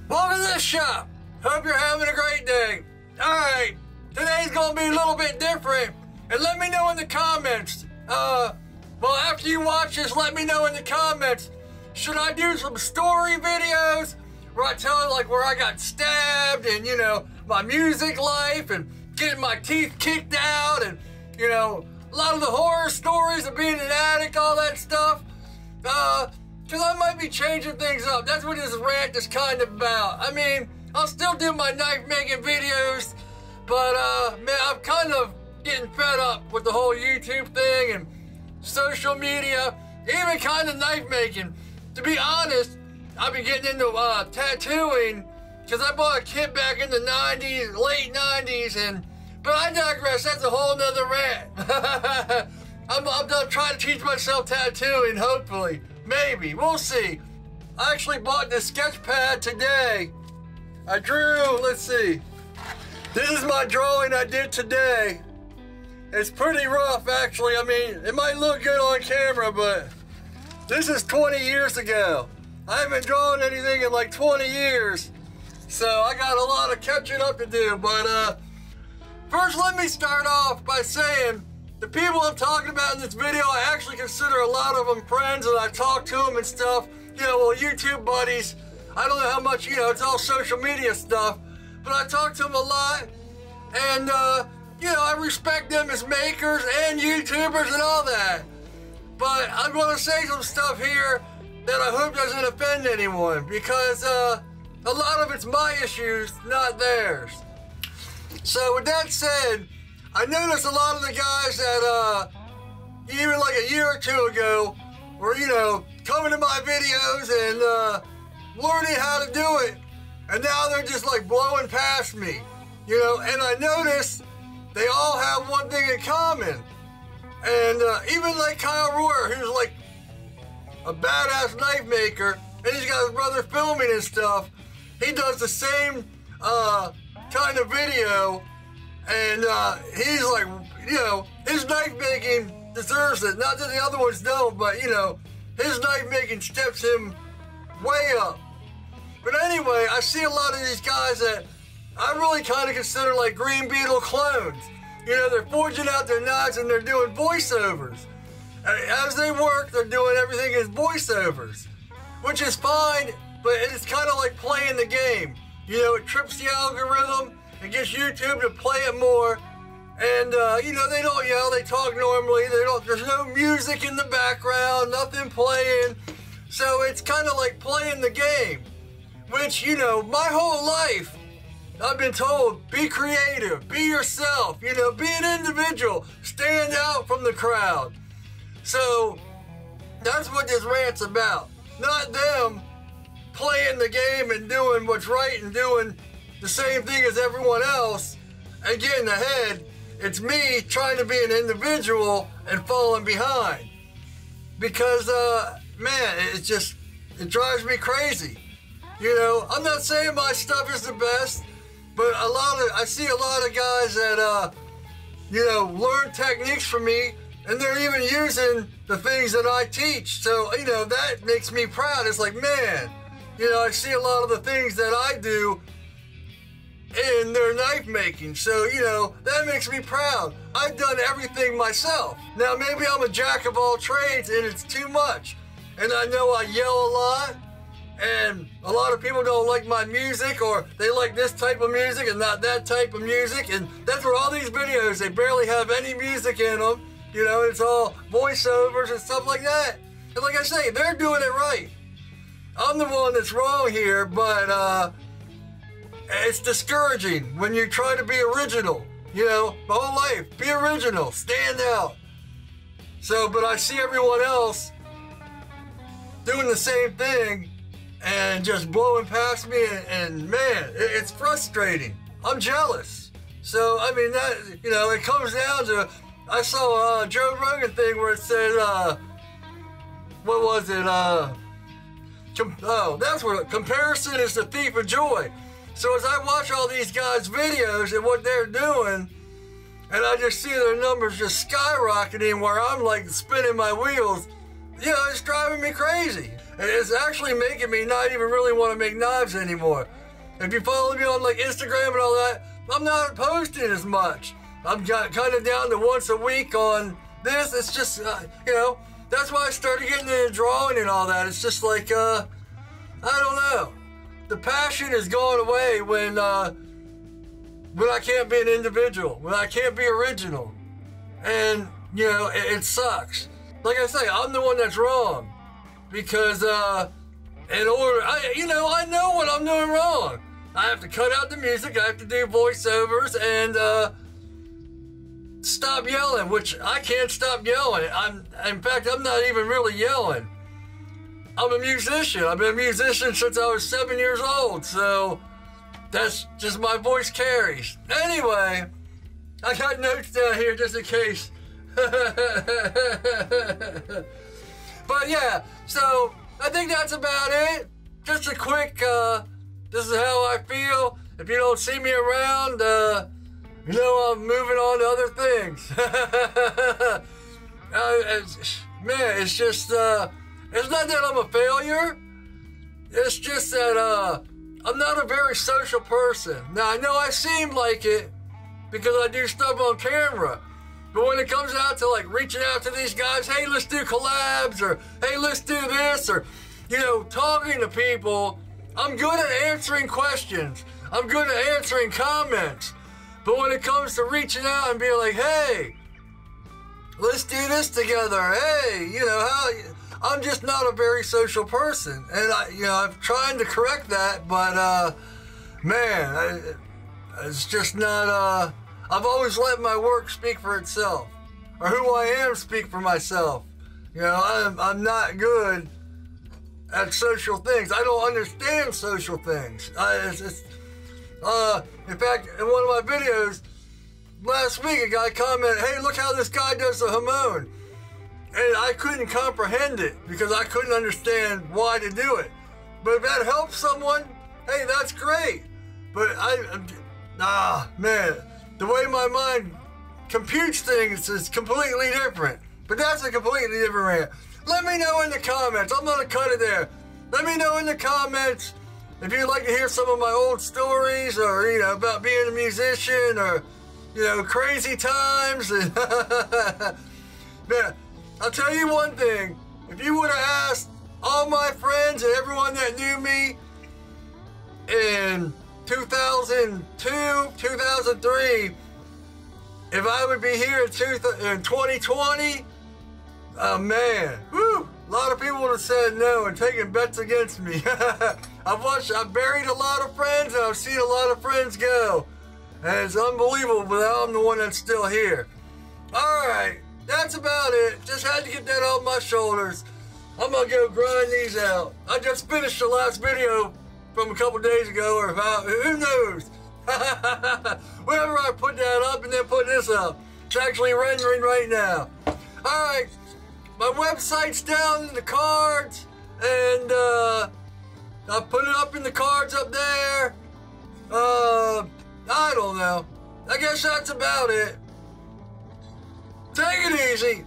Welcome to the shop. Hope you're having a great day. Alright, today's gonna be a little bit different. And let me know in the comments. Well, after you watch this, let me know in the comments. Should I do some story videos where I tell like where I got stabbed and, you know, my music life and getting my teeth kicked out and, you know, a lot of the horror stories of being an addict, all that stuff. Because I might be changing things up. That's what this rant is kind of about. I mean, I'll still do my knife making videos, but man, I'm kind of getting fed up with the whole YouTube thing and social media, even kind of knife making. To be honest, I've been getting into tattooing because I bought a kit back in the 90s, late 90s, but I digress. That's a whole nother rant. I'm done trying to teach myself tattooing, hopefully. Maybe. We'll see. I actually bought this sketch pad today. I drew, let's see. This is my drawing I did today. It's pretty rough, actually. I mean, it might look good on camera, but this is 20 years ago. I haven't drawn anything in like 20 years. So I got a lot of catching up to do. But first, let me start off by saying the people I'm talking about in this video, I actually consider a lot of them friends, and I talk to them and stuff. You know, well, YouTube buddies. I don't know how much, you know, it's all social media stuff, but I talk to them a lot, and, you know, I respect them as makers and YouTubers and all that. But I'm going to say some stuff here that I hope doesn't offend anyone, because a lot of it's my issues, not theirs. So with that said, I noticed a lot of the guys that, even like a year or two ago, were, you know, coming to my videos and learning how to do it. And now they're just like blowing past me, you know, and I noticed they all have one thing in common. And even like Kyle Royer, who's like a badass knife maker, and he's got his brother filming and stuff, he does the same kind of video. And he's like, you know, his knife making deserves it. Not that the other ones don't, but, you know, his knife making steps him way up. But anyway, I see a lot of these guys that I really kind of consider like Green Beetle clones. You know, they're forging out their knives and they're doing voiceovers. And as they work, they're doing everything as voiceovers, which is fine, but it's kind of like playing the game. You know, it trips the algorithm. It gets YouTube to play it more, and you know, they don't yell, they talk normally, there's no music in the background, nothing playing, so it's kind of like playing the game, which, you know, my whole life, I've been told, be creative, be yourself, you know, be an individual, stand out from the crowd. So, that's what this rant's about, not them playing the game and doing what's right and doing the same thing as everyone else and getting ahead. It's me trying to be an individual and falling behind. Because, man, it drives me crazy. You know, I'm not saying my stuff is the best, but I see a lot of guys that, you know, learn techniques from me, and they're even using the things that I teach. So, you know, that makes me proud. It's like, man, you know, I see a lot of the things that I do in their knife making, so, you know, that makes me proud. I've done everything myself. Now, maybe I'm a jack of all trades and it's too much, and I know I yell a lot, and a lot of people don't like my music, or they like this type of music and not that type of music, and that's what all these videos, they barely have any music in them. You know, it's all voiceovers and stuff like that. And like I say, they're doing it right. I'm the one that's wrong here, but it's discouraging when you try to be original, you know, my whole life, be original, stand out. So, but I see everyone else doing the same thing and just blowing past me, and man, it's frustrating. I'm jealous. So, I mean, that, you know, it comes down to, I saw a Joe Rogan thing where it said, what was it, that's what, comparison is the thief of joy. So as I watch all these guys' videos and what they're doing, and I just see their numbers just skyrocketing where I'm like spinning my wheels, you know, it's driving me crazy. It's actually making me not even really want to make knives anymore. If you follow me on like Instagram and all that, I'm not posting as much. I'm kind of down to once a week on this. It's just, you know, that's why I started getting into drawing and all that. It's just like, I don't know. The passion is going away when I can't be an individual, when I can't be original. And, you know, it sucks. Like I say, I'm the one that's wrong. Because, in order, I know what I'm doing wrong. I have to cut out the music, I have to do voiceovers, and, stop yelling, which I can't stop yelling. In fact, I'm not even really yelling. I'm a musician. I've been a musician since I was 7 years old, so that's just my voice carries. Anyway, I got notes down here just in case. But yeah, so I think that's about it. Just a quick, this is how I feel. If you don't see me around, you know, I'm moving on to other things. Man, it's just, it's not that I'm a failure. It's just that, I'm not a very social person. Now, I know I seem like it because I do stuff on camera. But when it comes out to like reaching out to these guys, hey, let's do collabs, or hey, let's do this, or, you know, talking to people, I'm good at answering questions. I'm good at answering comments. But when it comes to reaching out and being like, hey, let's do this together. Hey, you know, I'm just not a very social person. And I'm trying to correct that, but, man, it's just not, I've always let my work speak for itself, or who I am speak for myself. You know, I'm not good at social things. I don't understand social things. In fact, in one of my videos last week, a guy commented, hey, look how this guy does the Hamon. And I couldn't comprehend it because I couldn't understand why to do it. But if that helps someone, hey, that's great. But man, the way my mind computes things is completely different. But that's a completely different rant. Let me know in the comments. I'm going to cut it there. Let me know in the comments if you'd like to hear some of my old stories, or, you know, about being a musician, or, you know, crazy times. Man, I'll tell you one thing. If you would have asked all my friends and everyone that knew me in 2002, 2003, if I would be here in 2020, oh man, whew, a lot of people would have said no and taken bets against me. I've buried a lot of friends, and I've seen a lot of friends go. And it's unbelievable, but I'm the one that's still here. Alright, that's about it. Just had to get that off my shoulders. I'm gonna go grind these out. I just finished the last video from a couple days ago, or about, who knows? Whenever I put that up and then put this up. It's actually rendering right now. Alright, my website's down in the cards, and I put it up in the cards up there. I don't know. I guess that's about it. Take it easy.